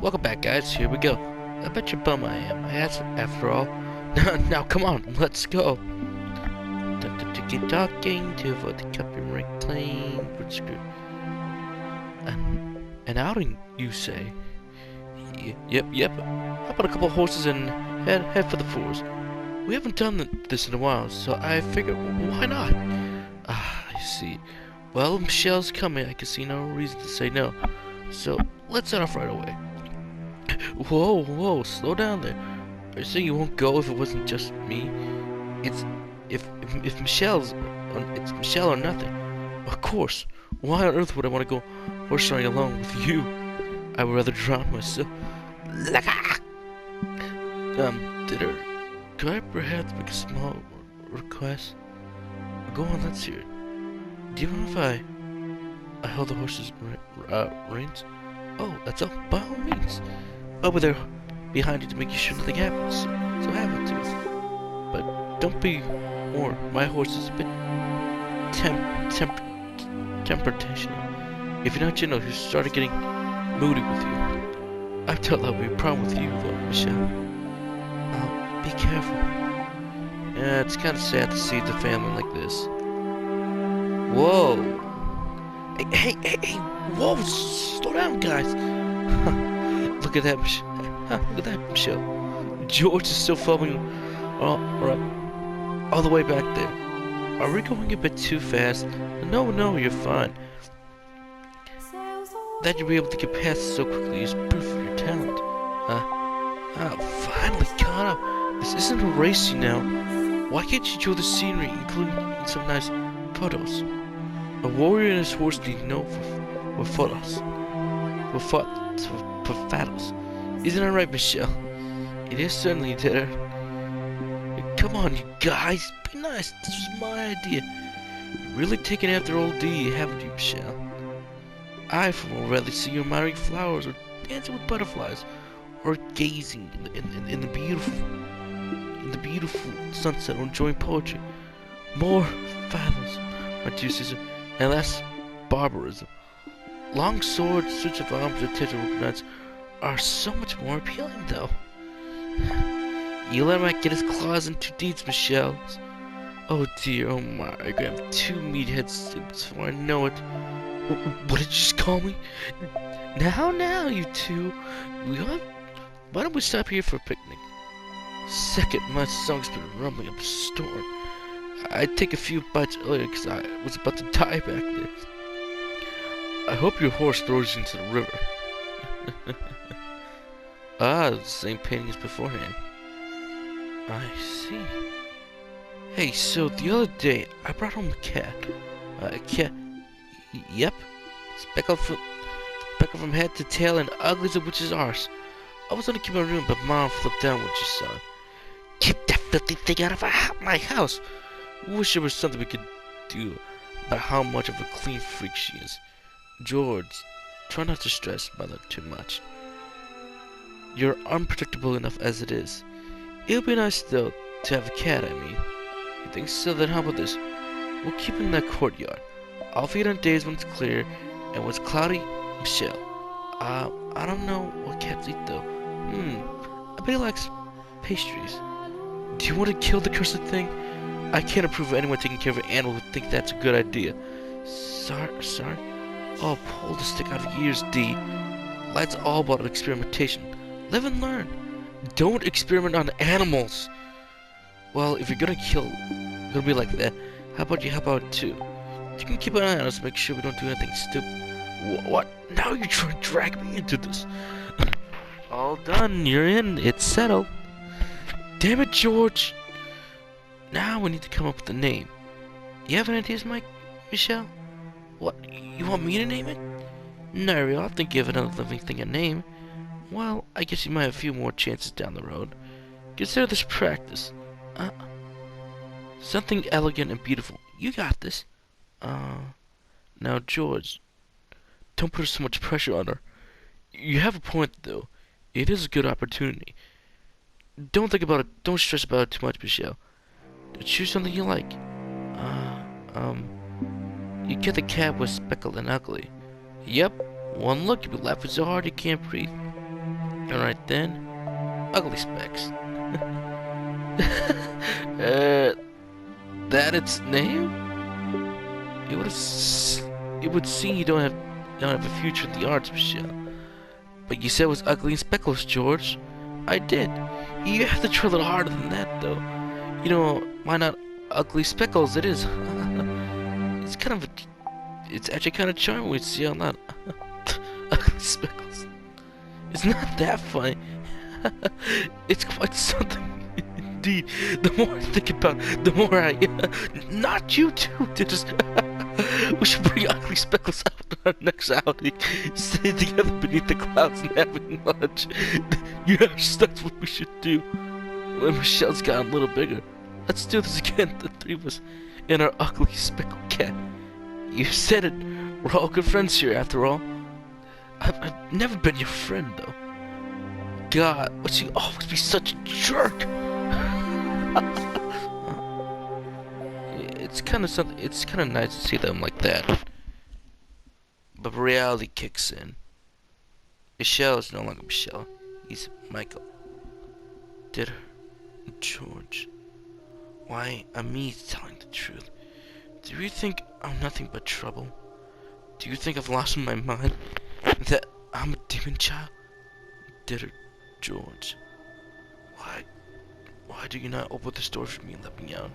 Welcome back, guys. Here we go. I bet you're bum I am. I asked after all. Now, come on, let's go. Keep talking to avoid the copyright claim. An outing, you say? Yep. How about a couple of horses and head for the forest? We haven't done this in a while, so I figured, why not? I see. Well, Michelle's coming. I can see no reason to say no. So, let's set off right away. Whoa, slow down there. Are you saying you won't go if it wasn't just me? It's if Michelle's it's Michelle or nothing. Of course. Why on earth would I want to go horse riding along with you? I would rather drown myself. Dinner. Could I perhaps make a small request? Go on, let's hear it. Do you mind if I hold the horse's reins? Oh, that's all. By all means. Over there, behind you to make sure nothing happens. So have it to. But don't be more. My horse is a bit temptational. If you're not gentle, he'll start getting moody with you. I thought that would be a problem with you, though, Michelle. Oh, be careful. Yeah, it's kind of sad to see the family like this. Whoa. Hey, whoa, slow down, guys. Look at that, Michelle. George is still following all the way back there. Are we going a bit too fast? No, you're fine. That you'll be able to get past so quickly is proof of your talent. Finally caught up. This isn't a race, you know. Why can't you enjoy the scenery, including some nice photos? A warrior and his horse need no for photos. For photos. Isn't that right, Michelle? It is certainly there. Come on, you guys. Be nice. This was my idea. You're really taking after old D, haven't you, Michelle? I, for one, would rather see you admiring flowers, or dancing with butterflies, or gazing in the beautiful sunset, or enjoying poetry. More photos, my dear sister, and less barbarism. Long swords, suits of arms, and titular knights are so much more appealing, though. You let him not get his claws into deeds, Michelle. Oh dear, oh my, I'm gonna have 2 meatheads before I know it. What did you just call me? Now, you two. Why don't we stop here for a picnic? Second, my stomach's been rumbling up a storm. I'd take a few bites earlier because I was about to die back there. I hope your horse throws you into the river. The same painting as beforehand. I see. Hey, so the other day, I brought home a cat. A cat? Yep. Speckled from head to tail and ugly as a witch's arse. I was gonna keep my room, but Mom flipped down when she saw it. Keep that filthy thing out of my house! Wish there was something we could do about how much of a clean freak she is. George, try not to stress Mother too much. You're unpredictable enough as it is. It'll be nice, though, to have a cat, I mean. You think so? Then how about this? We'll keep him in that courtyard. I'll feed on days when it's clear, and when it's cloudy, Michelle. I don't know what cats eat, though. I bet he likes pastries. Do you want to kill the cursed thing? I can't approve of anyone taking care of an animal who think that's a good idea. Sorry? Oh, pull the stick out of your ears, D. Life's all about experimentation. Live and learn. Don't experiment on animals. Well, if you're gonna be like that, how about you help out too? You can keep an eye on us, make sure we don't do anything stupid. What? Now you're trying to drag me into this. All done. You're in. It's settled. Damn it, George. Now we need to come up with a name. You have any ideas, Michelle? What? You want me to name it? No, I'll think of another living thing a name. Well, I guess you might have a few more chances down the road. Consider this practice. Something elegant and beautiful. You got this. Now, George, don't put so much pressure on her. You have a point, though. It is a good opportunity. Don't think about it. Don't stress about it too much, Michelle. Choose something you like. You get the cat with speckled and ugly. Yep. One look, you'll be laughing so hard you can't breathe. And right then, ugly specs. That its name? It would seem you don't have a future in the arts, Michelle. But you said it was ugly and speckless, George. I did. You have to try a little harder than that, though. You know, why not ugly speckles? It is. It's actually kind of charming when you see how not ugly speckles. It's not that funny. It's quite something. Indeed, the more I think about it, the more I... not you too, just... We should bring ugly speckles out on our next outing, stay together beneath the clouds and having lunch. Yes, that's what we should do. When Michelle's gotten a little bigger, let's do this again, the three of us, in our ugly speckled cat. You said it, we're all good friends here after all. I've never been your friend, though. God, what's you always be such a jerk? It's kind of nice to see them like that. But reality kicks in. Michelle is no longer Michelle. He's Michael. Did her? George. Why, I'm me telling the truth. Do you think I'm nothing but trouble? Do you think I've lost my mind? That I'm a demon child? Did her? George. Why do you not open this door for me and let me out?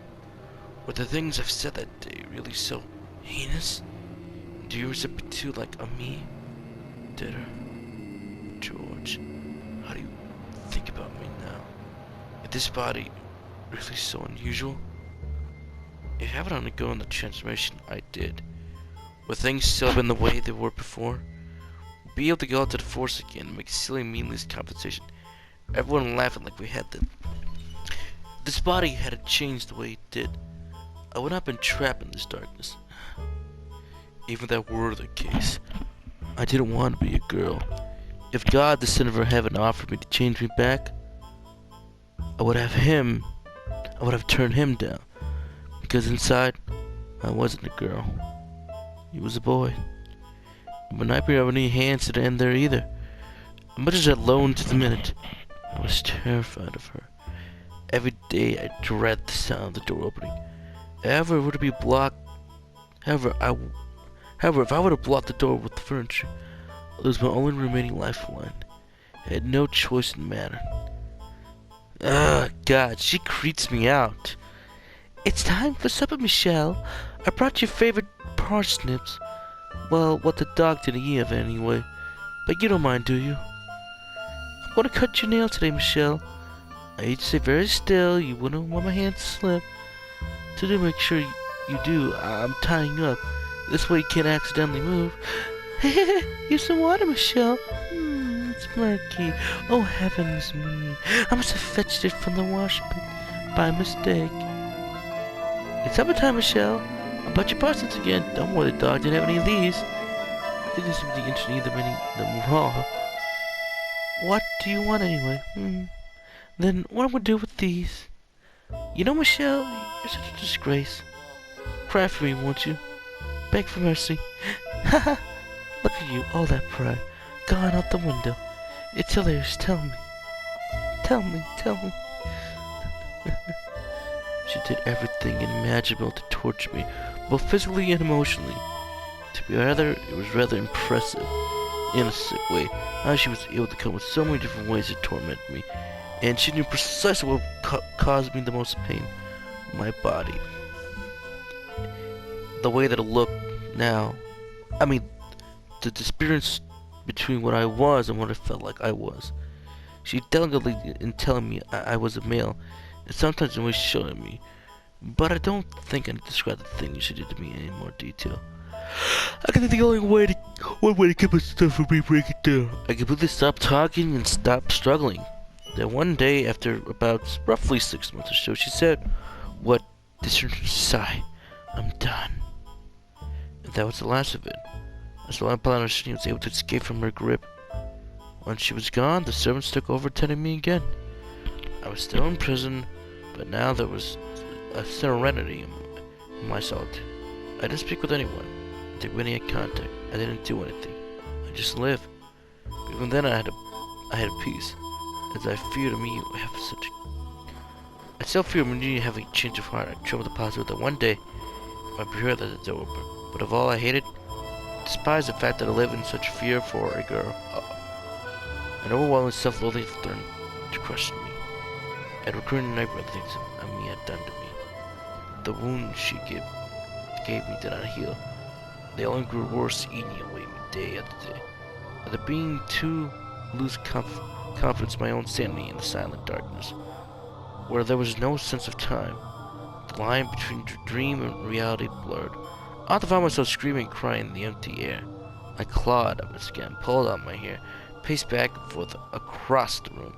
Were the things I've said that day really so heinous? Do you accept me too like a me? Did her? George, how do you think about me now? Is this body really so unusual? If I haven't undergone the transformation I did, would things still have been the way they were before? We'd be able to go out to the force again and make silly, meaningless conversation. Everyone laughing like we had them. This body had changed the way it did. I would not have been trapped in this darkness. Even if that were the case, I didn't want to be a girl. If God, the Son of Heaven, offered me to change me back, I would have turned him down. Because inside, I wasn't a girl. He was a boy. But I didn't have any hands to the end there either. As much as I longed to the minute, I was terrified of her. Every day I dread the sound of the door opening. However, if I were to block the door with the furniture, it was my only remaining lifeline. I had no choice in the matter. Ugh, God, she creeps me out. It's time for supper, Michelle. I brought your favorite parsnips. Well, what the dog didn't eat of anyway. But you don't mind, do you? I'm gonna cut your nail today, Michelle. I need to stay very still. You wouldn't want my hand to slip. To make sure you do, I'm tying you up. This way you can't accidentally move. Here's some water, Michelle. It's murky. Oh, heavens me. I must have fetched it from the wash bin by mistake. It's summertime, Michelle. I'll bet your parsnips again. Don't worry, the dog didn't have any of these. I didn't seem to be interested in either many of them raw. What do you want anyway? Then what am I gonna do with these? You know, Michelle, you're such a disgrace. Cry for me, won't you? Beg for mercy. Haha! Look at you, all that pride. Gone out the window. It's hilarious, tell me. Tell me. She did everything imaginable to torture me, both physically and emotionally. It was rather impressive, in a sick way, how she was able to come with so many different ways to torment me. And she knew precisely what caused me the most pain. My body. The way that it looked now. I mean, the disappearance between what I was and what I felt like I was. She delicately in telling me I was a male, and sometimes in ways showing me. But I don't think I can describe the things she did to me in any more detail. I can think the only way to keep my stuff from me break it down. I completely stopped talking and stopped struggling. Then one day, after about roughly 6 months or so, she said, "What? Discerning sigh. I'm done." And that was the last of it. As long as she was able to escape from her grip. Once she was gone, the servants took over tending me again. I was still in prison, but now there was a serenity in my solitude. I didn't speak with anyone. I didn't have any contact. I didn't do anything. I just lived. Even then, I had to I had peace, as I feared me have such. I still fear me having a change of heart. I trembled the possibility that one day I might be heard at the door. But of all I hated, despised the fact that I lived in such fear for a girl. An overwhelming self-loathing threatened to crush me. And recurring nightmare things Ami had done to me. The wound she gave me did not heal. They only grew worse, eating away me day after day. And the being too lose confidence in my own sanity in the silent darkness, where there was no sense of time. The line between dream and reality blurred. I often found myself screaming and crying in the empty air. I clawed at my skin, pulled out my hair, paced back and forth across the room,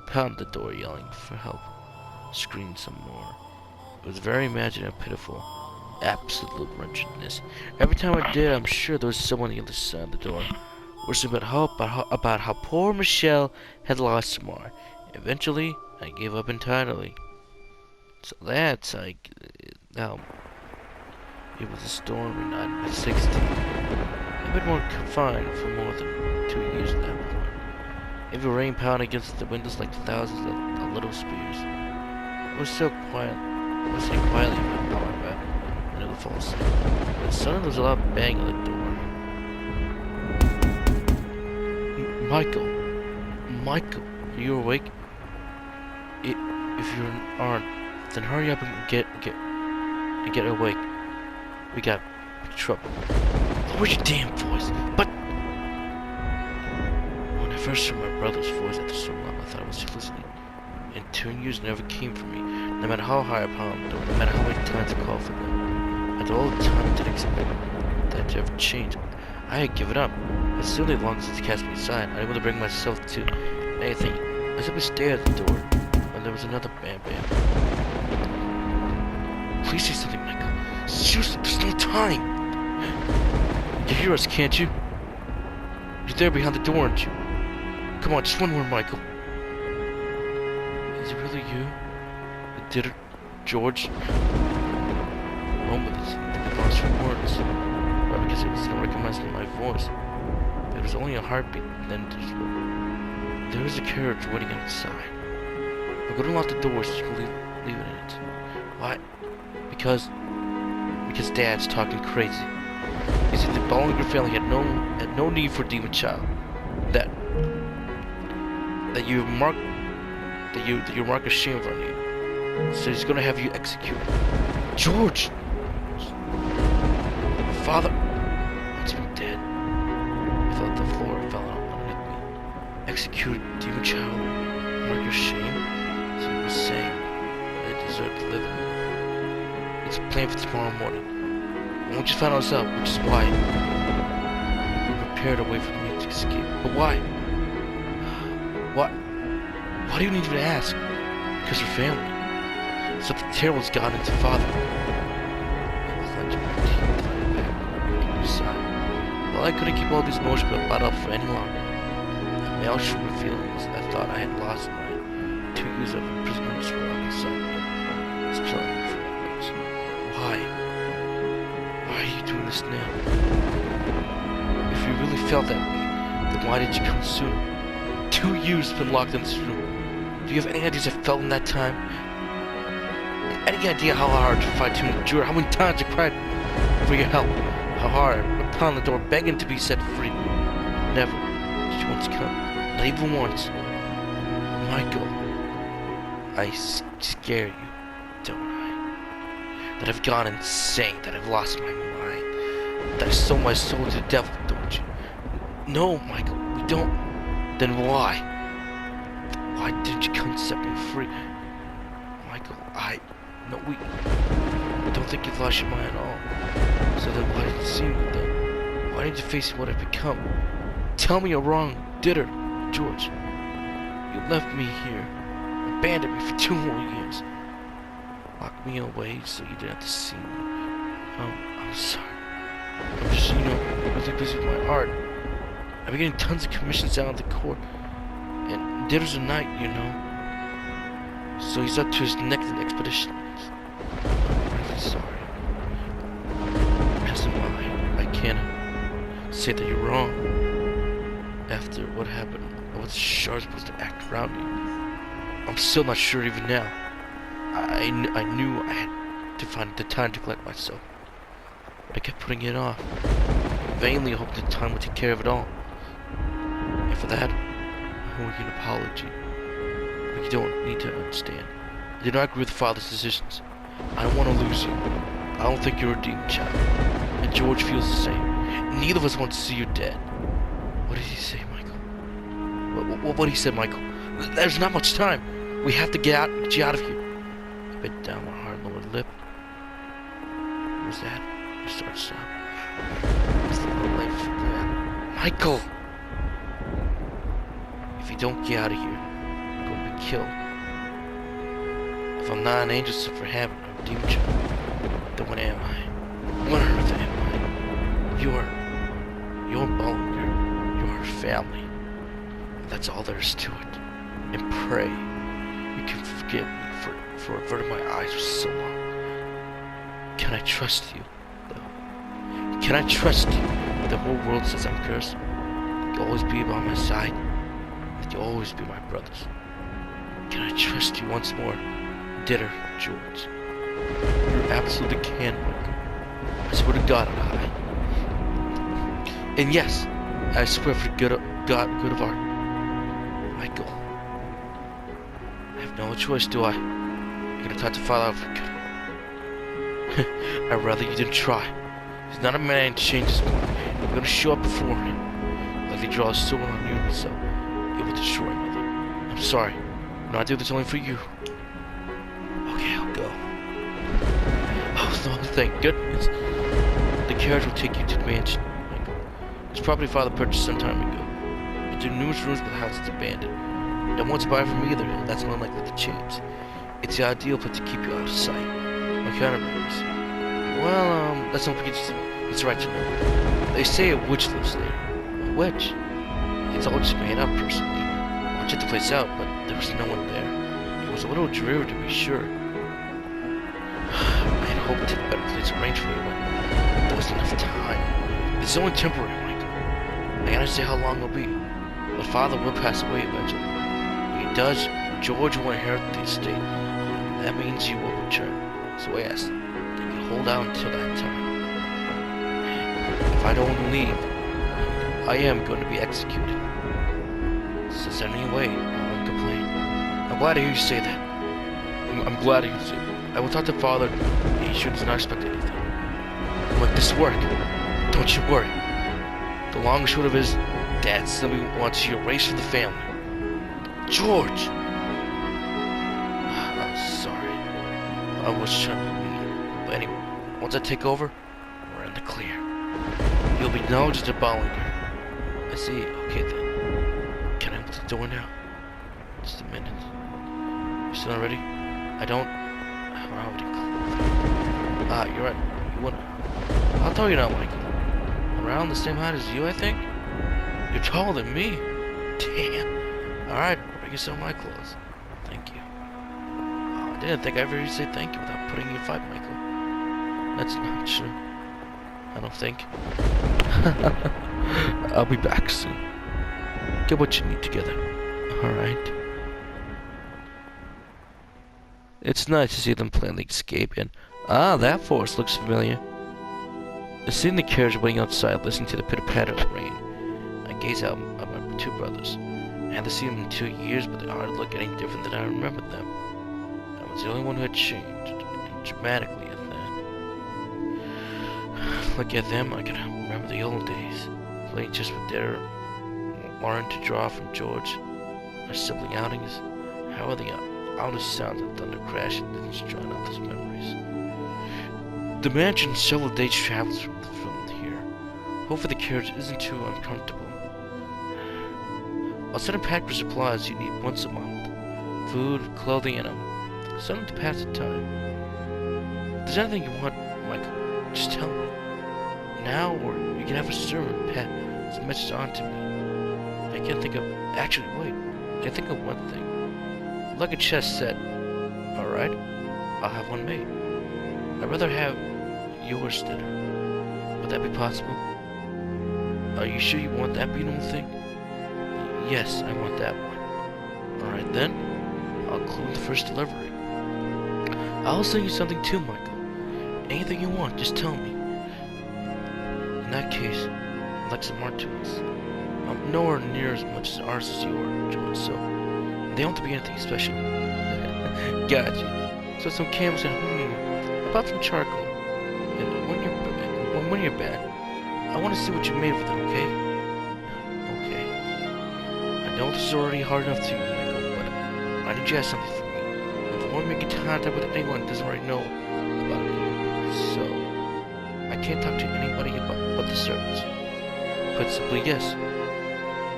pounded the door yelling for help, screamed some more. It was very imaginative and pitiful. Absolute wretchedness. Every time I did, I'm sure there was someone on the other side of the door, whispering about how poor Michelle had lost tomorrow. Eventually, I gave up entirely. So that's now. It was a stormy night in my 60s. I've been more confined for more than 2 years at that point. Heavy rain pounded against the windows like thousands of little spears. I was so quiet. I was sitting quietly on my bed, ready to fall asleep. But suddenly there was a loud bang at the door. Michael, are you awake? If you aren't, then hurry up and get awake. We got trouble. Lower your damn voice. But when I first heard my brother's voice after so long, I thought I was hallucinating. And 2 years never came for me. No matter how high I pounded the door, no matter how many times I called for them. After all the time I didn't expect that to ever change. I had given up. But still they long since cast me aside, unable to bring myself to anything. I simply stared at the door, and there was another bam bam. Please say something, Michael. Seriously, there's no time. You hear us, can't you? You're there behind the door, aren't you? Come on, just one more, Michael. Is it really you? Did it, George? A moment, I lost for words. Probably because it was unrecognizable in my voice. But it was only a heartbeat, then there was a carriage waiting outside. I'm going to lock the door so you can leave it in it. Why? Because Dad's talking crazy. You see, the Bollinger family had no need for a demon child. That you mark a shame on you. So he's gonna have you executed. George! Father wants me dead. I felt the floor fell out underneath me. Executed demon child. Mark your shame? So he was saying they deserve to live. It's planned for tomorrow morning. And we just found ourselves out, which is why we prepared a way for me to escape. But why? Why do you need me to ask? Because your family. Something terrible has gotten into Father. I was clenching my teeth, trying back, making a sigh. Well, I couldn't keep all these emotions bottled up for any longer. I mailed my feelings. I thought I had lost my 2 years of imprisonment were up inside me. It's killing me for my legs. Why? Why are you doing this now? If you really felt that way, then why did you come sooner? 2 years have been locked in this room. Do you have any ideas I felt in that time? Any idea how hard to fight to endure? How many times I cried for your help? How hard I pounded the door begging to be set free? Never did you once come. Not even once. Michael, I scare you, don't I? That I've gone insane, that I've lost my mind, that I sold my soul to the devil, don't you? No, Michael, we don't. Then why? Why didn't you come and set me free? Michael, no, we don't think you've lost your mind at all. So then why did you see me then? Why didn't you face what I've become? Tell me you're wrong, did her, George? You left me here, abandoned me for 2 more years. Locked me away so you didn't have to see me. Oh, I'm sorry. I'm just, really busy with my art. I've been getting tons of commissions out of the court. And dinner's a night, So he's up to his neck in expedition. I'm really sorry. As am I can't say that you're wrong. After what happened, I was sure I was supposed to act around you. I'm still not sure even now. I knew I had to find the time to collect myself. But I kept putting it off. Vainly hoped the time would take care of it all. And for that, I owe you an apology. But you don't need to understand. I did not agree with Father's decisions. I don't want to lose you. I don't think you're a demon child. And George feels the same. Neither of us want to see you dead. What did he say, Michael? What he said, Michael? There's not much time. We have to get you out of here. I bit down my hard lower lip. What was that? I started sobbing. It's the little life for that. Michael! If you don't get out of here, you're going to be killed. If I'm not an angel sent for heaven or a demon child, then what am I? What on earth am I? You're Bollinger. You're her family. And that's all there is to it. And pray you can forgive me for averting my eyes for so long. Can I trust you, though? Can I trust you? The whole world says I'm cursed. You'll always be by my side. That you'll always be my brothers. Can I trust you once more? Dinner, George. You absolutely can, Michael. I swear to God, I'm high. And yes, I swear for good of our Michael. I have no choice, do I? You're gonna talk to Father for good. I'd rather you didn't try. He's not a man to change his mind. You're gonna show up before him. Like they draw a sword on you, so it will destroy Mother. I'm sorry. No, I do this only for you. Okay, I'll go. Oh, no, thank goodness. The carriage will take you to the mansion, Michael. It's property Father purchased some time ago. There are numerous rooms, but the house is abandoned. Don't want to buy it from either, and that's not likely to change. It's the ideal place to keep you out of sight. My countermeasures. Well, that's something it's right to know. They say a witch lives there. A witch? It's all just made up, personally. I checked the place out, but there was no one there. It was a little dreary, to be sure. I had hoped to have a better place arranged for you, but there wasn't enough time. It's only temporary, Michael. I can't say how long it'll be. But Father will pass away eventually. When he does, George will inherit the estate. That means you will return. So I asked that you hold out until that time. If I don't leave, I am going to be executed. Since anyway, I won't complain. I'm glad to hear you say that. I'm glad to hear you say that. I will talk to Father. He should not expect anything. We'll make this work. Don't you worry. The long and short of it is, Dad simply wants you erased from the family. George! I'm sorry. I was trying to be mean. But anyway, once I take over, we're in the clear. You'll be acknowledged as a Bollinger. I see. Okay then. Can I open the door now? Just a minute. You still not ready? I don't have an outing clothing. Ah, you're right. You wanna... I'll tell you now, Michael. Around the same height as you, I think? You're taller than me. Damn. Alright, bring you some of my clothes. Thank you. Oh, I didn't think I'd ever say thank you without putting you in fight, Michael. That's not true. I don't think. I'll be back soon. Get what you need together. Alright. It's nice to see them plainly escape, and that forest looks familiar. Sitting in the carriage waiting outside, listening to the pitter-patter of rain, I gaze out at my two brothers. I hadn't seen them in 2 years, but they hardly look any different than I remembered them. I was the only one who had changed, dramatically at that. Look at them, I can remember the old days, playing chess with Dare, learning to draw from George, our sibling outings. How the oddest sounds of thunder crashing didn't drown out those memories. The mansion several days travels from here. Hopefully the carriage isn't too uncomfortable. I'll send a pack for supplies you need once a month. Food, clothing, and something to pass the time. If there's anything you want, Michael, just tell me. Now, or you can have a servant pass this message on to me. I can't think of... Actually, wait. I can think of one thing. Like a chess set. Alright? I'll have one made. I'd rather have yours dinner. Would that be possible? Are you sure you want that being the only thing? Yes, I want that one. Alright then, I'll include the first delivery. I'll send you something too, Michael. Anything you want, just tell me. In that case, I'd like some art tools. I'm nowhere near as much as artists as you are, George, so they don't have to be anything special. Gotcha. So some canvas and about some charcoal. And when you're back, I want to see what you made with it, okay? Okay. I know this is already hard enough to, Michael, but I need you to have something for me. Before I make contact with anyone that doesn't already know about you. So, I can't talk to anybody but the servants. Put simply, yes.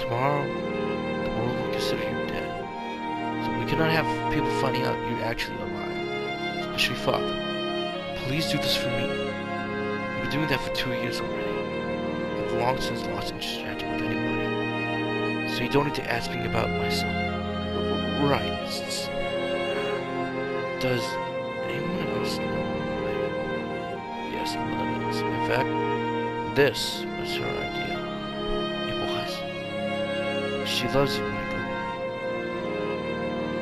Tomorrow, the world will consider you dead. So we cannot have people finding out you're actually alive. Especially Father. Please do this for me. You've been doing that for 2 years already. I've long since lost interest with anybody. So you don't need to ask me about my son. Right. Does anyone else know? Yes, Mother knows. In fact, this was her idea. It was. She loves you, Michael.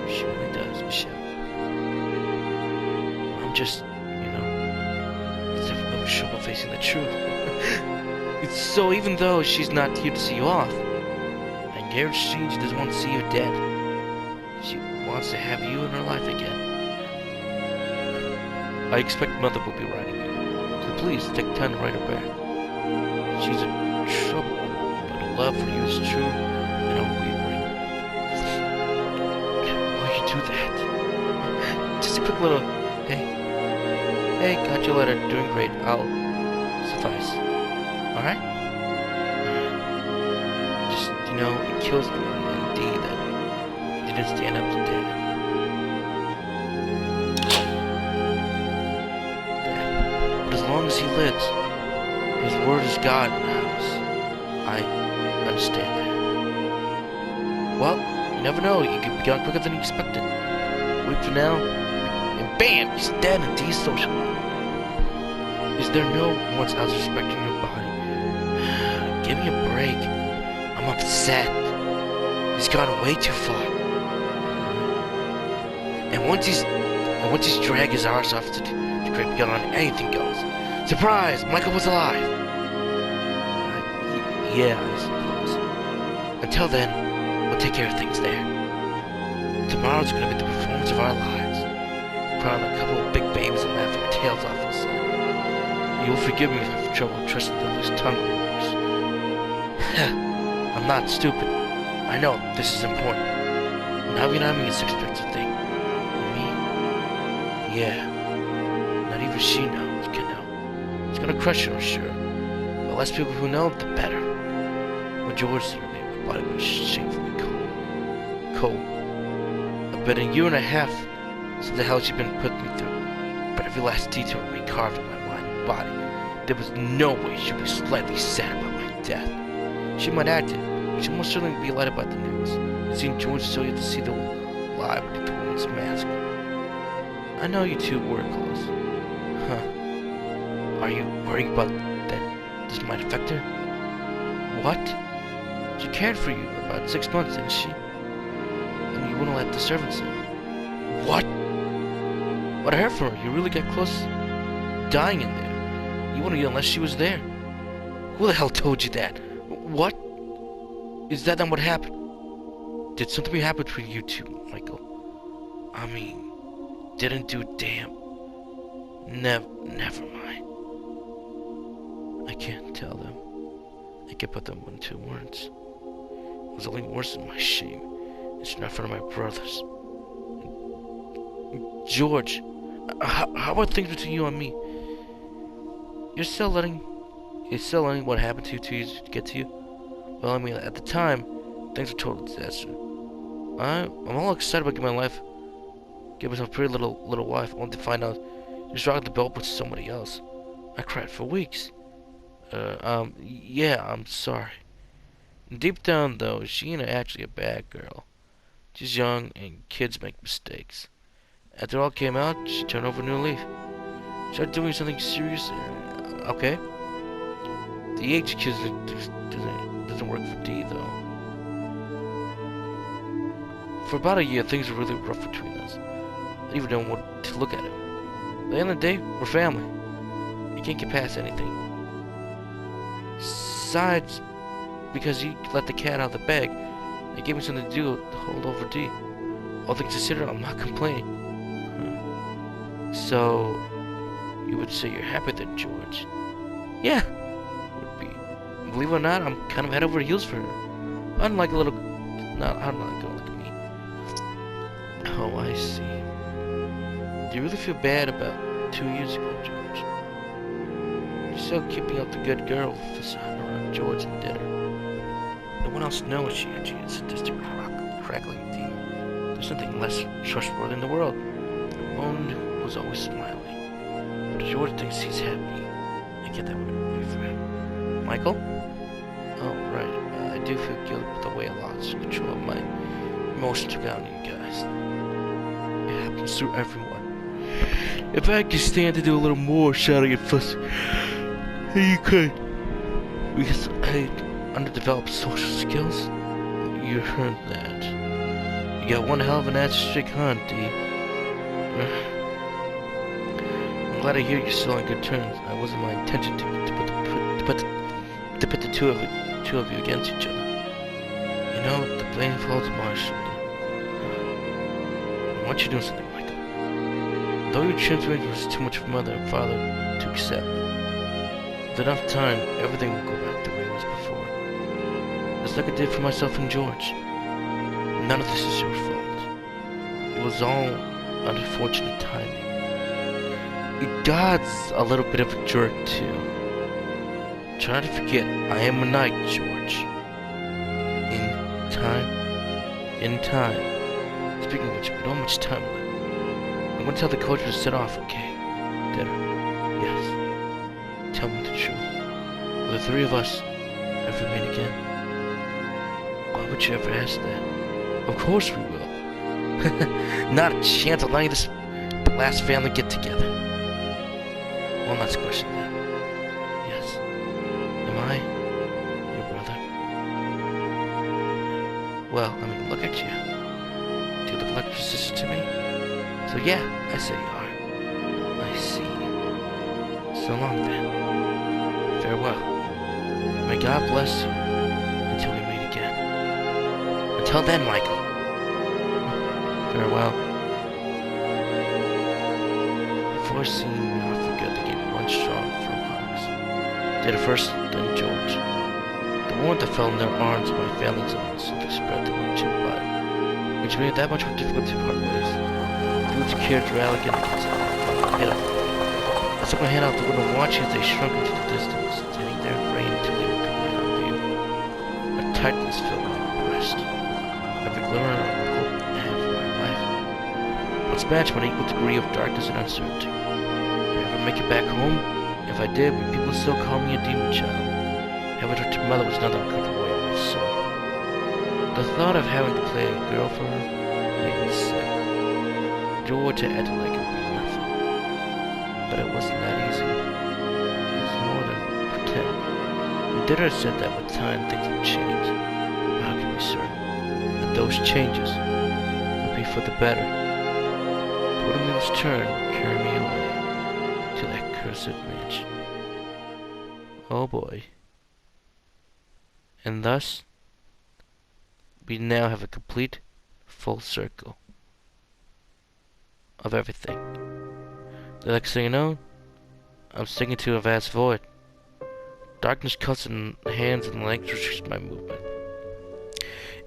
She really does, Michelle. I'm just, it's a little trouble facing the truth. So even though she's not here to see you off, I guarantee she doesn't want to see you dead. She wants to have you in her life again. I expect Mother will be writing you, so please take time to write her back. She's in trouble, but her love for you is true and unwavering. Will you do that? Just a quick little, hey, got your letter, doing great, I'll suffice. Alright? Just, it kills me indeed that you didn't stand up to Dad. But as long as he lives, his word is God in the house. I understand that. Well, you never know, you could be gone quicker than you expected. Wait for now, and bam, he's dead and desocialized. Is there no one else respecting your body? Give me a break. I'm upset. He's gone way too far. And once he's dragged his arse off to great beyond, anything goes. Surprise! Michael was alive. Yeah, I suppose. Until then, we'll take care of things there. Tomorrow's gonna be the performance of our lives. Probably a couple of big babies and laughing our tails off us. You'll forgive me if I have trouble trusting the loose tongue of yours. I'm not stupid. I know this is important. Navi is an expensive thing. Me? Yeah. Not even she knows, can know. It's gonna crush her, I'm sure. The less people who know, the better. When George said her name, my body went shamefully cold. I've been a year and a half since the hell she'd been putting me through. But every last detail remained carved in my mind and body. There was no way she'd be slightly sad about my death. She might act it, but she'd most certainly be light about the news. Seeing George so you had to see the lie beneath the woman's mask. I know you two were close. Huh. Are you worried about that this might affect her? What? She cared for you for about 6 months, didn't she? And you wouldn't let the servants in. What? What I heard from her, you really got close dying in there. You wouldn't get unless she was there. Who the hell told you that? What? Is that not what happened? Did something happen between you two, Michael? I mean, didn't do damn. Never mind. I can't tell them. I can't put them into words. It was only worse than my shame. It's not in front of my brothers. George, how are things between you and me? You're still letting what happened to you 2 years to get to you? Well, I mean, at the time, things were a total disaster. I'm all excited about getting my life, give myself a pretty little wife, only to find out just rocking the belt with somebody else. I cried for weeks. Yeah, I'm sorry. Deep down, though, she ain't actually a bad girl. She's young, and kids make mistakes. After it all came out, she turned over a new leaf. She started doing something serious. Okay. The HQ doesn't work for D, though. For about a year, things were really rough between us. I didn't even know what to look at it. At the end of the day, we're family. You can't get past anything. Besides, because you let the cat out of the bag, it gave me something to do to hold over D. All things considered, I'm not complaining. So, you would say you're happy then, George? Yeah, would be. Believe it or not, I'm kind of head over heels for her. Unlike a little, not unlike a girl like me. Oh, I see. Do you really feel bad about 2 years ago, George? You're still keeping up the good girl facade around George and dinner. No one else knows she is a sadistic, crackling demon. There's nothing less trustworthy in the world. Ramon was always smiling. But George thinks he's happy. I get that way for him. Michael? Oh, right. I do feel guilty with the way I lost control of my emotions around you guys. It happens to everyone. If I could stand to do a little more shouting and fussing, you could. Because I underdeveloped social skills. You heard that. You got one hell of an ass to shake, huh, D? I'm glad to hear you're still on good terms. It wasn't my intention to put the two of you against each other. You know, the blame falls on my shoulder. Why don't you do something, Michael? Though your transformation was too much for mother and father to accept, with enough time, everything will go back the way it was before. Just like I did for myself and George. None of this is your fault. It was all unfortunate timing. God's a little bit of a jerk, too. Try to forget I am a knight, George. In time. Speaking of which, we don't have much time left. I'm gonna tell the coach to set off, okay? Dinner. Yes. Tell me the truth. Will the three of us ever meet again? Why would you ever ask that? Of course we will. Not a chance of letting this last family get together. One last question then. Yes. Am I your brother? Well, I mean, look at you. Do you look like your sister to me? So yeah, I say you are. I see. So long then. Farewell. May God bless you until we meet again. Until then, Michael. Farewell. Before seeing me, I forgot to get one strong from hugs. Did it first, then George. The warmth that fell in their arms of my family's own simply spread through my chill body, which made it that much more difficult to part ways. Foods cared to rally again against me. I stuck my hand out the window watching as they shrunk into the distance, standing there in rain until they were completely out of view. A tightness filled my breast. Every glimmer of hope I had for my life was matched by an equal degree of darkness and uncertainty. Did I ever make it back home? If I did, would people still call me a demon child? Having her to mother was another uncomfortable way of my soul. The thought of having to play a girl for her made me sick. George had acted like it would be nothing. But it wasn't that easy. It was more than pretend. And Dinner said that with time things would change. But how can we be certain that those changes would be for the better? But when wheels turn, carry me away to that cursed mansion. Oh boy. And thus, we now have a complete, full circle of everything. The next thing you know, I'm sinking to a vast void. Darkness cuts in hands and legs restricts my movement.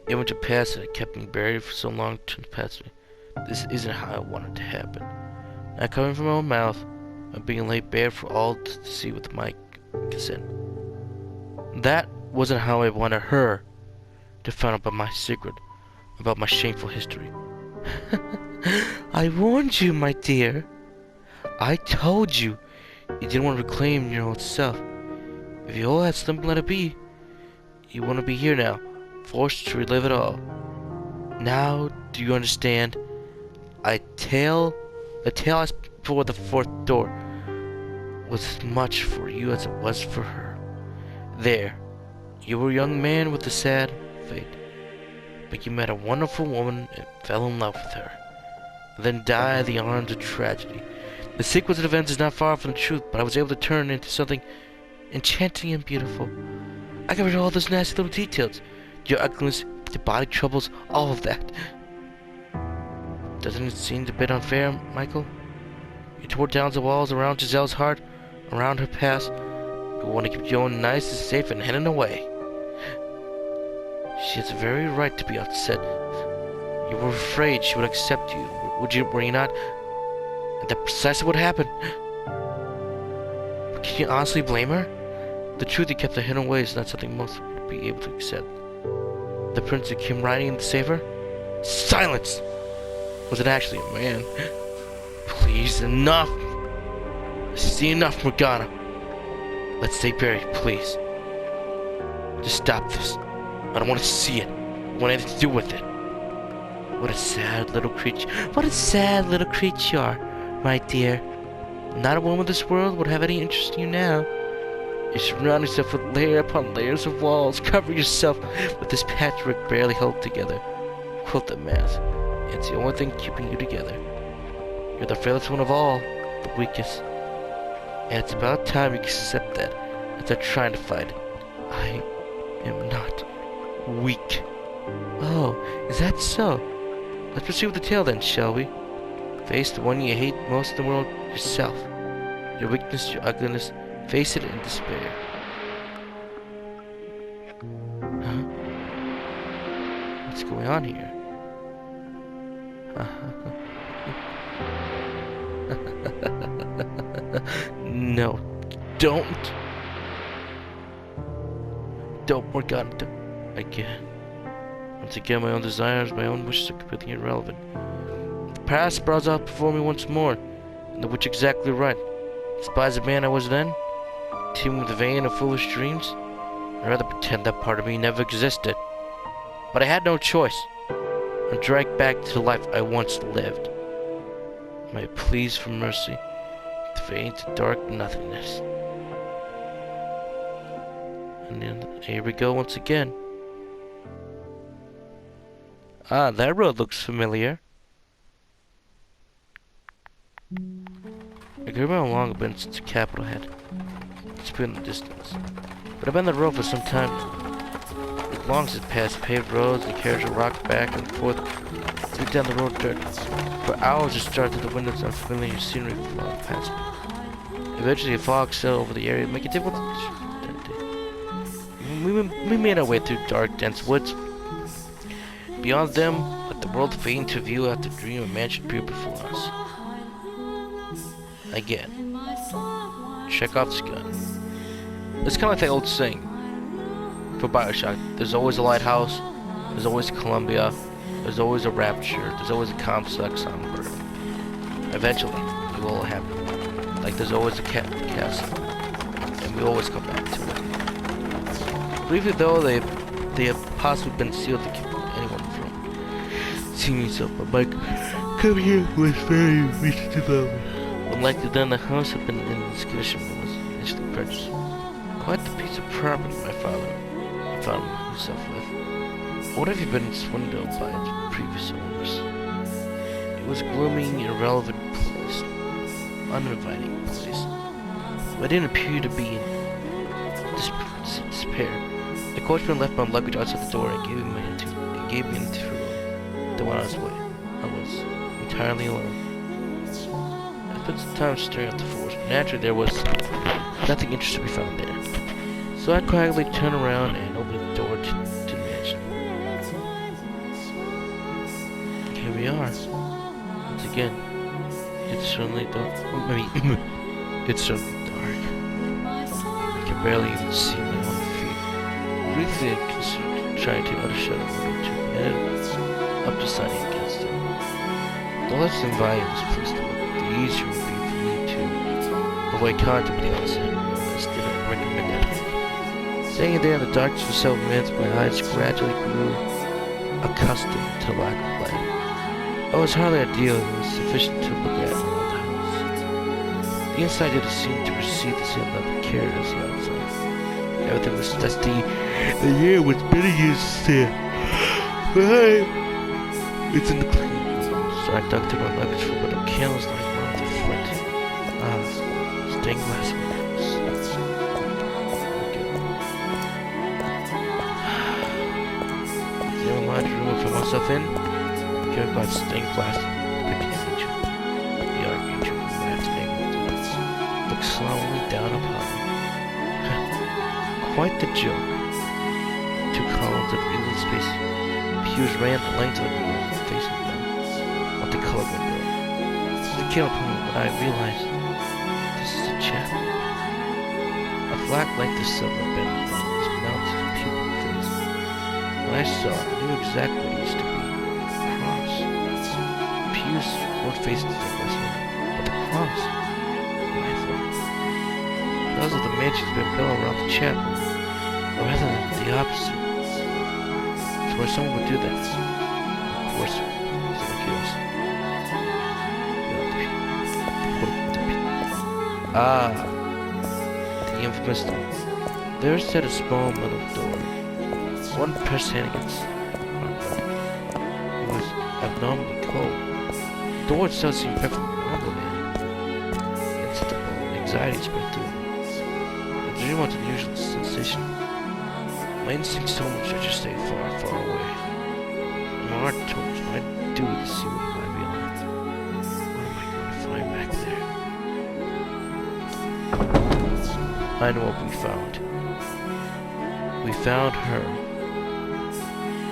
Image of past that had kept me buried for so long turns past me. This isn't how I wanted it to happen. Not coming from my own mouth, I'm being laid bare for all to see with my consent. That wasn't how I wanted her to find out about my secret, about my shameful history. I warned you, my dear. I told you you didn't want to reclaim your old self. If you all had something, let it be. You want to be here now, forced to relive it all. Now, do you understand? The tale I before the fourth door was as much for you as it was for her. There, you were a young man with a sad fate. but you met a wonderful woman and fell in love with her, and then died in the arms of tragedy. The sequence of events is not far from the truth, but I was able to turn it into something enchanting and beautiful. I got rid of all those nasty little details. Your ugliness, your body troubles, all of that. Doesn't it seem a bit unfair, Michael? You tore down the walls around Giselle's heart, around her past. You want to keep Joan nice and safe and hidden away. She has every right to be upset. You were afraid she would accept you. Were you not? And that's precisely what happened. But can you honestly blame her? The truth you kept her hidden away is not something most would be able to accept. The prince who came riding in to save her? Silence! Was it actually a man? Please, enough! I see enough, Morgana. Let's stay buried, please. Just stop this. I don't want to see it. I don't want anything to do with it. What a sad little creature. What a sad little creature you are, my dear. Not a woman in this world would have any interest in you now. You surround yourself with layer upon layers of walls. Cover yourself with this patchwork barely held together. Quilted mask. It's the only thing keeping you together. You're the frailest one of all. The weakest. And it's about time you accept that. Instead of trying to fight it. I am not weak. Oh, is that so? Let's proceed with the tale then, shall we? Face the one you hate most in the world, yourself. Your weakness, your ugliness, face it in despair. Huh? What's going on here? No, don't. Don't, Morgana, don't. Again. Once again, my own desires, my own wishes are completely irrelevant. The past sprouts out before me once more, and the witch exactly right. Despise the man I was then, teeming with vain and foolish dreams. I'd rather pretend that part of me never existed. But I had no choice. I'm dragged back to the life I once lived. My pleas for mercy, to fade into dark nothingness. And then here we go once again. Ah, that road looks familiar. I could remember how long I've been since the capital had. It's been in the distance. But I've been on the road for some time now. As long as it passed paved roads and carriages rocked back and forth through down the road dirt. For hours it started through the windows and familiar scenery flowing past me. Eventually a fog settled over the area, making it difficult to we made our way through dark, dense woods. Beyond them, let the world fade into view after the dream of mansion appeared before us. Again, Chekhov's gun. It's kind of like that old saying for BioShock. There's always a lighthouse, there's always Columbia, there's always a rapture, there's always a complex on murder. Eventually, it will happen. Like there's always a castle, and we always come back to it. Briefly though, they have possibly been sealed to keep anyone from seeing me so, but Mike come here was very recent development. Unlikely then, the house had been in this condition when it was initially purchased. Quite the piece of property my father found himself with. What have you been swindled by its previous owners? It was a gloomy, irrelevant place, uninviting place. But I didn't appear to be in despair. The coachman left my luggage outside the door and gave me into the room. Then went on his way. I was entirely alone. I spent some time staring at the forest, but naturally there was nothing interesting to be found there. So I quietly turned around and opened the door to the mansion. Here we are. Once again, it's certainly dark. It's certainly dark. I can barely even see my own feet. Briefly I considered trying to undershut a window or two, and up to signing against it. The less than value of this place to look, the easier it would be for me to avoid contact with the outside. Instead, I recommend that. Staying there in the darkness for several minutes, my eyes gradually grew accustomed to the lack of light. Oh, it was hardly ideal, it was sufficient to look at around the house. The inside didn't seem to receive the same level of care as the outside. Everything was dusty, the air was bitter as sin. Hey! It's in the clean room. So I dug through my luggage for little candles lying around the front. Stained glass windows. The old laundry room I put myself in. Carried by stained glass depicting an angel. The archangel from Matt's neighborhood looked solemnly down upon me. Quite the joke. 2 columns of endless space. Pews ran the length of the room facing the multicolored window. There came a point when I realized this is a chapel. A flat length of silver bend was mounted to people's face. When I saw it, I knew exactly what it used to be. A cross. Pews weren't facing the window, but the cross. I thought. Because of the mansions been built around the chapel, or rather than the opposite. Where someone would do that. Of course, someone kills. The infamous door. There sat a small metal door. One pressed hand against it was abnormally cold. The door itself seemed perfectly normal and instantly anxiety spread through me. I dreamed of an unusual sensation. My instincts told me I should stay far, far away. And my heart told me my duty to see what might be on. What am I going to find back there? I know what we found. We found her.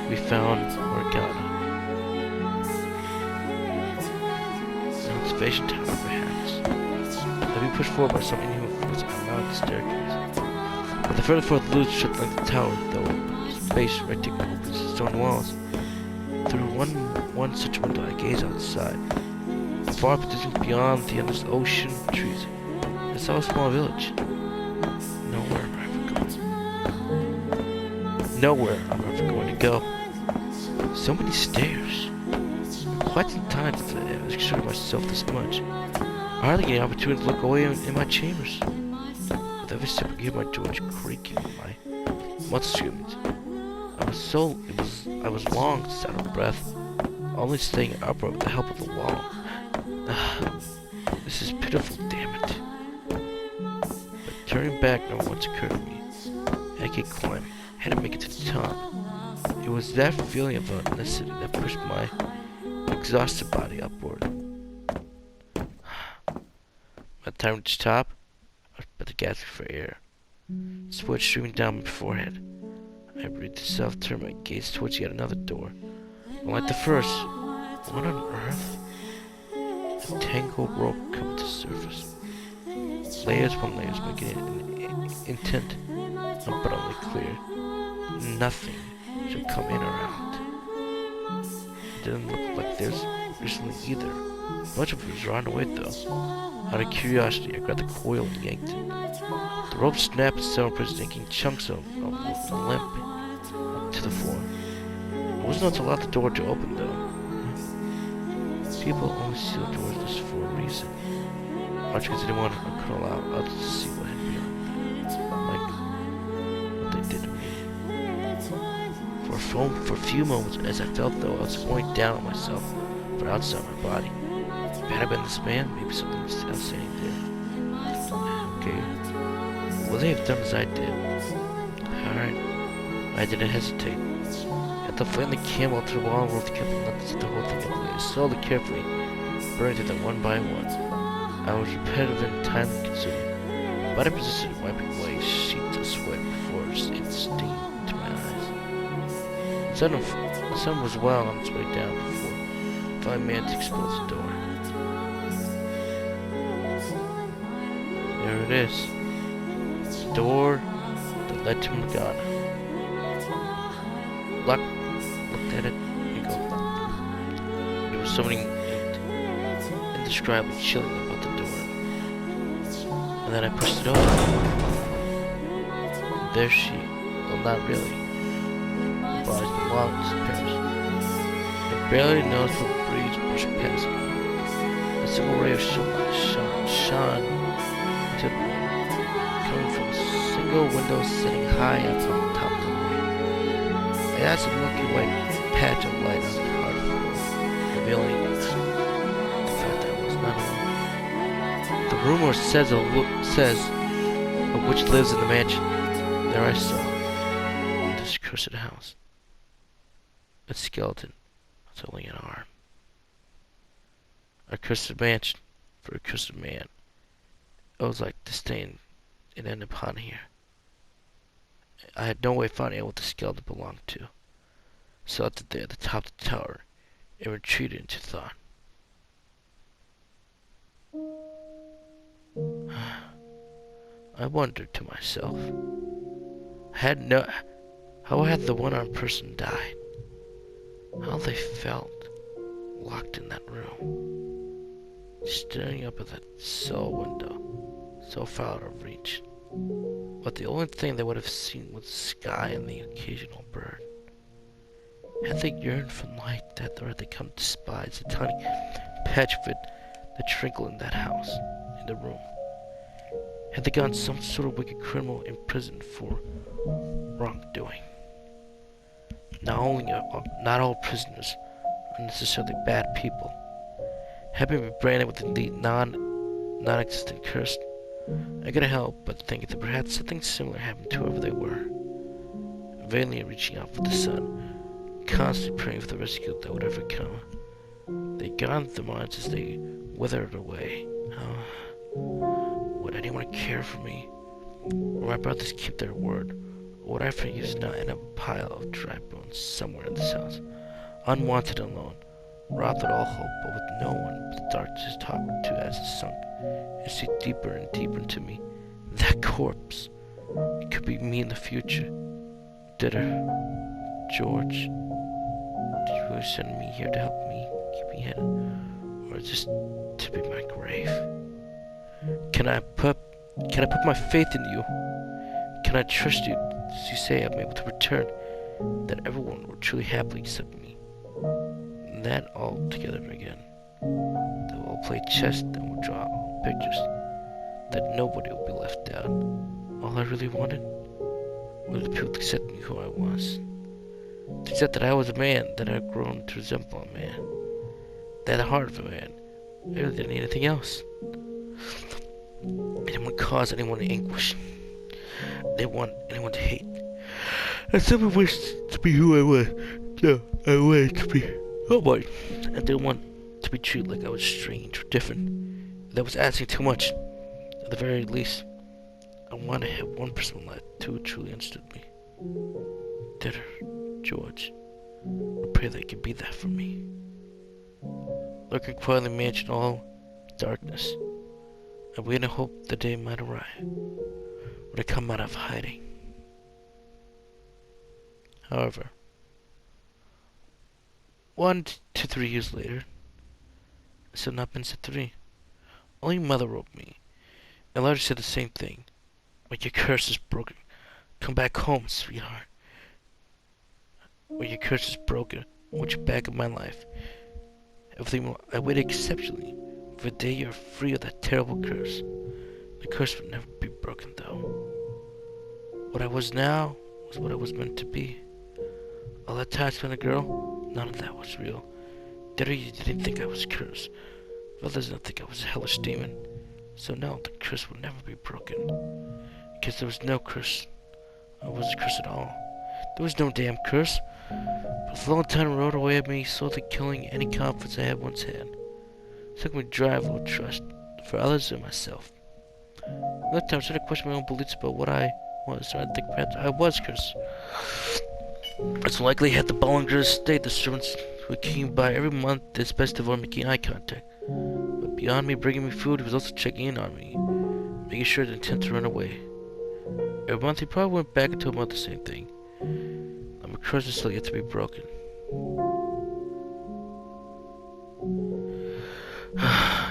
We found Morgana. An observation tower, perhaps. That we pushed forward by some inhuman force and mounted the staircase. But the further forth the loose shut like the tower, though space rectangle opens the stone walls. Through one such window I gaze outside. Far distance beyond the endless ocean trees, I saw a small village. Nowhere am I ever going. Nowhere I'm ever going to go. So many stairs. Quite some time since I exerted myself this much. I hardly get an opportunity to look away in my chambers. With every step I gave my doors creaking in my multitudes. I was long since out of breath, only staying upright with the help of the wall. This is pitiful, damn it. But turning back never once occurred to me. I had to keep climbing, I had to make it to the top. It was that feeling of unnecessity that pushed my exhausted body upward. By the time I reached the top, I was about to gasp for air. Sweat streaming down my forehead. I breathed to self-turn my gaze towards yet another door. Unlike the first, what on earth? A tangled rope covered the surface. Layers upon layers making it an intent, but only clear. Nothing should come in or out. It didn't look like there's recently either. Much of it was round away though. Out of curiosity, I grabbed the coil and yanked it. The rope snapped and several prisoners yanking chunks of the limp to the floor. It wasn't until I allowed the door to open though. People only seal doors this for a reason. Largely because they didn't want to crawl out others to see what had beyond them. Like what they did to me. For a few moments, as I felt though I was going down on myself from outside my body. If it had been this man, maybe something was outstanding there. Okay. Well, they have done as I did. Alright. I didn't hesitate. At the flint the camel to the wall and rolled the carefully enough to set the whole thing in place. Slowly, carefully, burning through them one by one. I was repetitive and time-consuming. Body persisted, wiping away sheets of sweat before it steamed to my eyes. The sun was well on its way down before I finally managed to expose the door. There it is. The door that led to Morgana. Looked at it and go. There was something indescribably chilling about the door. And then I pushed it open. And there she, well, not really. Her body's belongings in Paris. I barely noticed what breeze pushed past me. A single ray of sunlight shone into the room, coming from a single window sitting high up on the top of the room. I had some lucky white patch of light on the hard floor, revealing the fact that I was not alone. The rumor says a witch lives in the mansion. There I saw this cursed house. A skeleton with only an arm. A cursed mansion for a cursed man. It was like disdain it ended upon here. I had no way of finding out what the skeleton belonged to. So left it there at the top of the tower and retreated into thought. I wondered to myself, how had the one-armed person died? How they felt locked in that room, staring up at that cell window, so far out of reach. But the only thing they would have seen was the sky and the occasional bird. Had they yearned for light that or had they come to despise the tiny patch of it that trickled in that house, in the room? Had they gotten some sort of wicked criminal imprisoned for wrongdoing? Not all prisoners are necessarily bad people. Having been branded with the non-existent curse, I couldn't help but think that perhaps something similar happened to whoever they were. Vainly reaching out for the sun, constantly praying for the rescue that would ever come. They got into their minds as they withered away. Would anyone care for me? Would my brothers keep their word? Or would I for use not end up a pile of dry bones somewhere in this house, unwanted and alone, robbed of all hope, but with no one but the darkness to talk to as it sunk and seeped deeper and deeper into me? That corpse! It could be me in the future. George, did you really send me here to help me keep me hidden, or just to be my grave? Can I put my faith in you? Can I trust you as you say I'm able to return, that everyone will truly happily accept me? And that all together again. That we'll play chess and we'll draw pictures. That nobody will be left out. All I really wanted were the people to accept me who I was. To accept that I was a man that had grown to resemble a man. That had the heart of a man. I really didn't need anything else. I didn't want to cause anyone anguish. I didn't want anyone to hate. I simply wished to be who I was. No, I wanted to be. Oh boy. I didn't want to be treated like I was strange or different. That was asking too much. At the very least, I wanted to have one person in life who truly understood me. George. I pray that he could be that for me. Lurking quietly in the mansion, all darkness. I wait and hope the day might arrive when I come out of hiding. However, 1 to 3 years later, I still not been set free. Only Mother wrote me, and Larry said the same thing. When your curse is broken, come back home, sweetheart. When your curse is broken, I want you back in my life. Everything I waited exceptionally for the day you're free of that terrible curse. The curse would never be broken, though. What I was now was what I was meant to be. All that time spent a girl, none of that was real. Daddy didn't think I was cursed. Others didn't think I was a hellish demon. So no, the curse would never be broken. Because there was no curse. I wasn't cursed at all. There was no damn curse. But the long time rode away at me, slowly killing any confidence I had once had. It took me to drive or trust for others and myself. That time I started to question my own beliefs about what I was, so I think perhaps I was cursed. It's likely had the Bollingers stayed the servants who came by every month did his best to avoid making eye contact. But beyond me bringing me food, he was also checking in on me, making sure I didn't intend to run away. Every month he probably went back and told me about the same thing. My curse is still yet to be broken.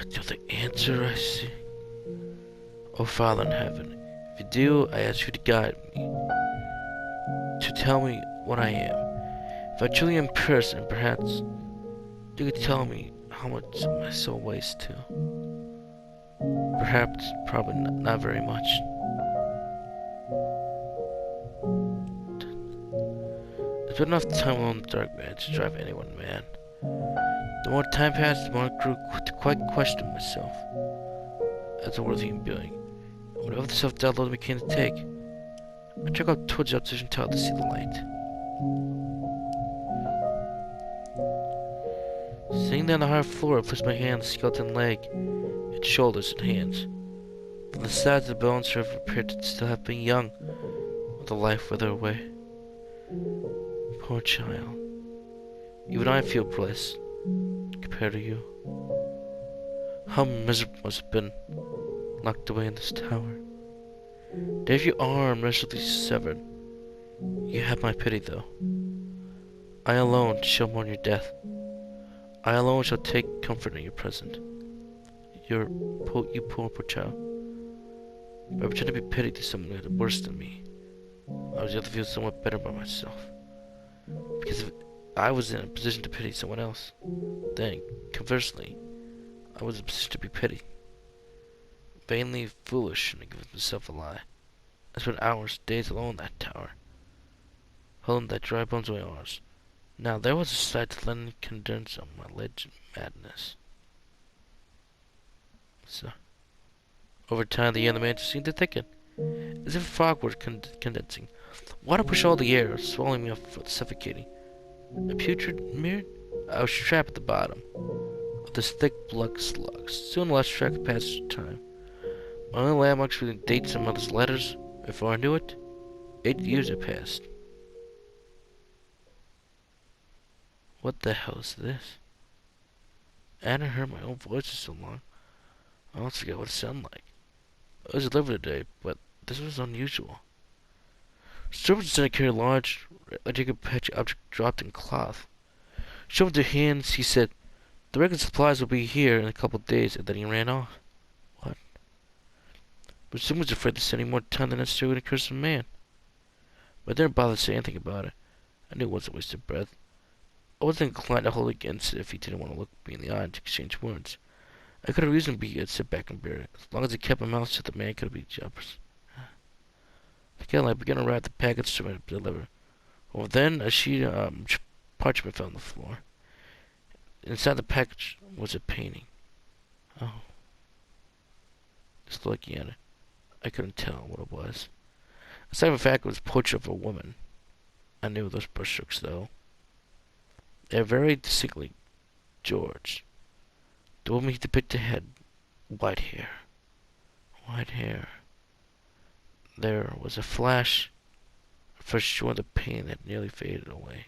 Do the answer I see? Oh, Father in heaven, if you do, I ask you to guide me, to tell me what I am. If I truly am cursed, and perhaps you could tell me how much my soul weighs too. Perhaps, probably not very much. The I spent enough time alone in the dark, man, to drive anyone mad. The more time passed, the more I grew to quite question myself as a worthy being. Whatever the self-doubt load began to take, I took out towards the opposition tower to see the light. Sitting down on the hard floor, I placed my hand on the skeleton leg, its shoulders and hands. From the sides, the bones sort of appeared to still have been young, with the life wither away. Poor child. Even I feel bliss compared to you. How miserable must have been locked away in this tower. There your arm mercifully severed. You have my pity, though. I alone shall mourn your death. I alone shall take comfort in your present. You poor child. By pretending to be pity to someone who had it worse than me, I was able to feel somewhat better about myself. Because if I was in a position to pity someone else, then, conversely, I was in a position to be pitied. Vainly foolish, and I gave myself a lie. I spent hours, days alone in that tower, holding that dry bones in my arms. Now there was a sight to lend condensed on my alleged madness. So, over time, the man seemed to thicken, as if a fog were condensing. Water pushed all the air, swallowing me up, suffocating. A putrid mirror? I was trapped at the bottom of this thick black slug. Soon I lost track of passage of time. My only landmarks were the dates and mother's letters. Before I knew it, 8 years had passed. What the hell is this? I hadn't heard my own voice in so long. I almost forgot what it sounded like. I was delivered today, but this was unusual. Servants said I carried a large, like patch object dropped in cloth. Showing their hands, he said, "The regular supplies will be here in a couple of days," and then he ran off. What? But someone was afraid to spend any more time than necessary with a cursed man. But I didn't bother to say anything about it. I knew it wasn't a waste of breath. I wasn't inclined to hold against it if he didn't want to look me in the eye to exchange words. I could have reasonably sit back and bear it. As long as I kept my mouth shut, the man could be jealous. Again, I began to wrap the package to deliver. Well, then a sheet of parchment fell on the floor. Inside the package was a painting. Oh. Just looking at it, I couldn't tell what it was. Aside from the fact it was a portrait of a woman. I knew those brushstrokes, though. They were very distinctly George. The woman he depicted had white hair. White hair. There was a flash. First showing the pain that nearly faded away.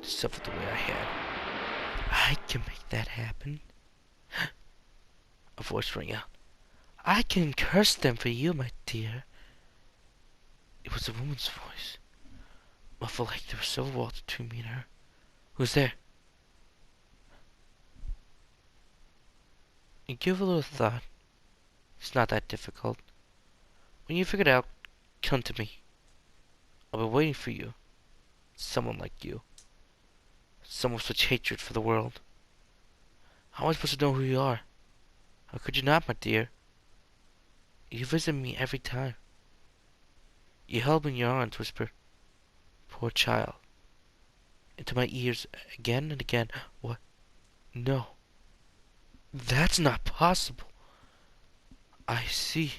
to suffer the way I had. I can make that happen. A voice rang out. I can curse them for you, my dear. It was a woman's voice, muffled like there was civil war between me and her. Who's there? You give a little thought. It's not that difficult. When you figure it out, come to me. I'll be waiting for you. Someone like you. Someone with such hatred for the world. How am I supposed to know who you are? How could you not, my dear? You visit me every time. You held me in your arms, whispered, poor child. Into my ears again and again. What? No. That's not possible. I see.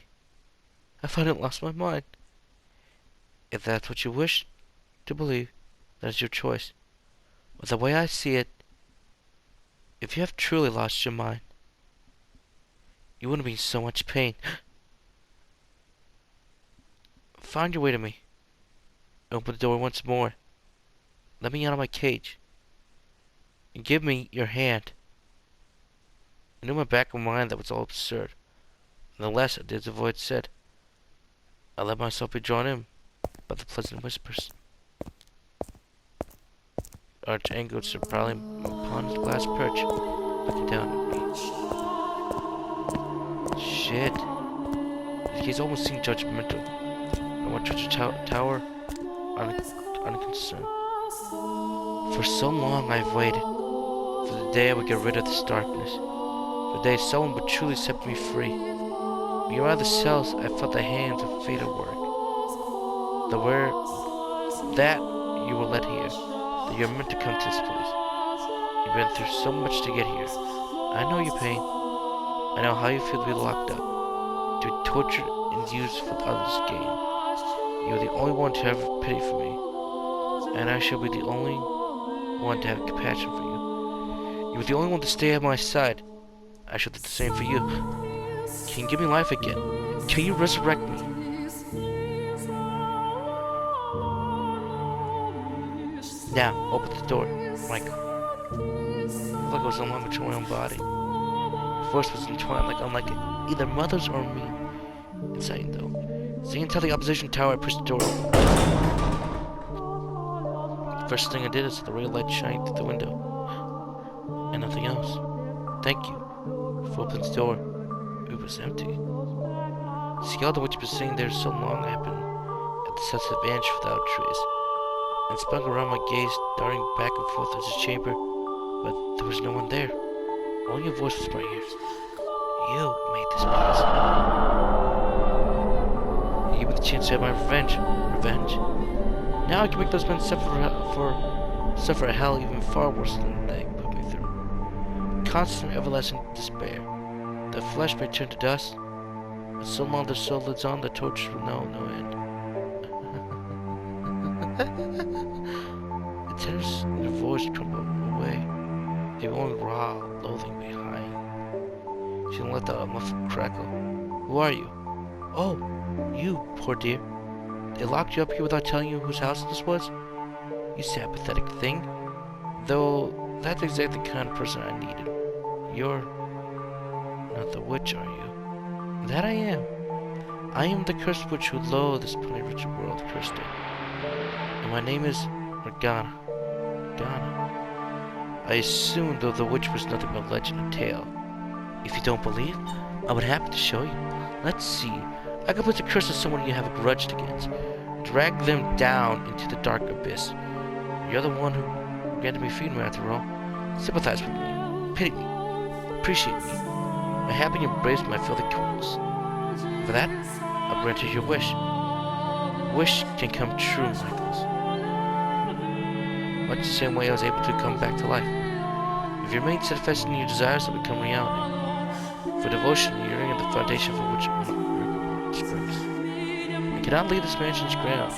I finally lost my mind. If that's what you wish to believe, that is your choice. But the way I see it, if you have truly lost your mind, you wouldn't be in so much pain. Find your way to me. Open the door once more. Let me out of my cage. And give me your hand. I knew in my back of my mind that was all absurd. Nonetheless, I did as the voice said. I let myself be drawn in by the pleasant whispers. Archangel stood prowling upon his glass perch, looking down at me. Shit. He's almost seemed judgmental. I went to the tower unconcerned. For so long I've waited for the day I would get rid of this darkness. For the day someone would truly set me free. Beyond the cells, I felt the hands of fate at work. The word that you were led here, that you're meant to come to this place. You've been through so much to get here. I know your pain. I know how you feel to be locked up, to be tortured and used for others' gain. You are the only one to have pity for me, and I shall be the only one to have compassion for you. You are the only one to stay at my side. I shall do the same for you. Can you give me life again? Can you resurrect me? Now, open the door, Michael. I felt like I was no longer to my own body. The force was entwined unlike either mother's or me. Insane, though. Seeing until the opposition tower, I pushed the door open. The first thing I did is the ray of light shining through the window. And nothing else. Thank you. I opened the door. It was empty. The skeleton which had been sitting there so long I had been at the sense of vanished without a trace, and spun around my gaze, darting back and forth as a chamber, but there was no one there. Only a voice was in my ears. You made this possible. You gave me the chance to have my revenge. Now I can make those men suffer a hell even far worse than they put me through. Constant, everlasting despair. The flesh may turn to dust, but so long the soul lives on, the torture will know no end. The tenderness in her voice crumbled away, leaving only raw loathing behind. She let out a muffled crackle. Who are you? Oh, you, poor dear. They locked you up here without telling you whose house this was? You sad, pathetic thing. Though, that's exactly the kind of person I needed. You're not the witch, are you? That I am. I am the cursed witch who loathed this puny rich world cursed it. And my name is Morgana. I assumed though the witch was nothing but legend and tale. If you don't believe, I would happy to show you. Let's see. I could place a curse on someone you have a grudge against. Drag them down into the dark abyss. You're the one who granted me freedom after all. Sympathize with me. Pity me. Appreciate me. My happy embrace my filthy coolness. For that, I'll grant you your wish. Wish can come true, Michaels. Much the same way I was able to come back to life. If you remain steadfast in your desires, they'll become reality. For devotion, you're in the foundation for which springs. I cannot leave this mansion's ground,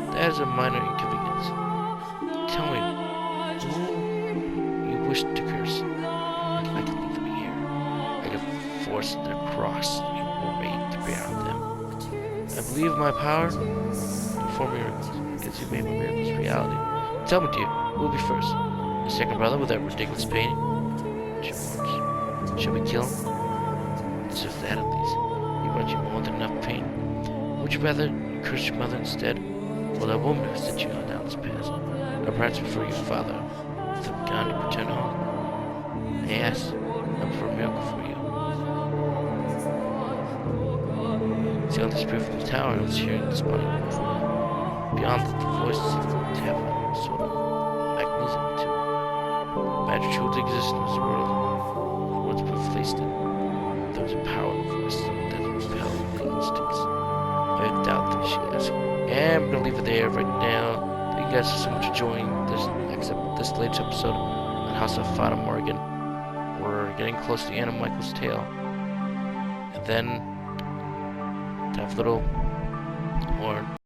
but that is a minor inconvenience. Tell me, who you wish to curse? I can leave them here. I can force their cross you were made to bear on them. I believe my power to perform miracles, because you made my miracles reality. Tell me, dear, who will be first? The second brother with that ridiculous painting? Shall we kill him? Deserve that at least. He brought you more than enough pain. Would you rather curse your mother instead? Or that woman who sent you on down this path? Or perhaps prefer your father with a gun to return home? Yes, I prefer a miracle for you. Seeing the spirit from the tower, I was hearing the spawning movement. Beyond that, the voices seemed to have a sort of mechanism to magic truly exists in this world. The words were placed in. There was a power of voice that repelled the instincts. I have doubt that she asked. And I'm gonna leave it there right now. Thank you guys so much for joining this latest episode on House of Fata Morgana. We're getting close to the end of Michael's tale. And then to have a little more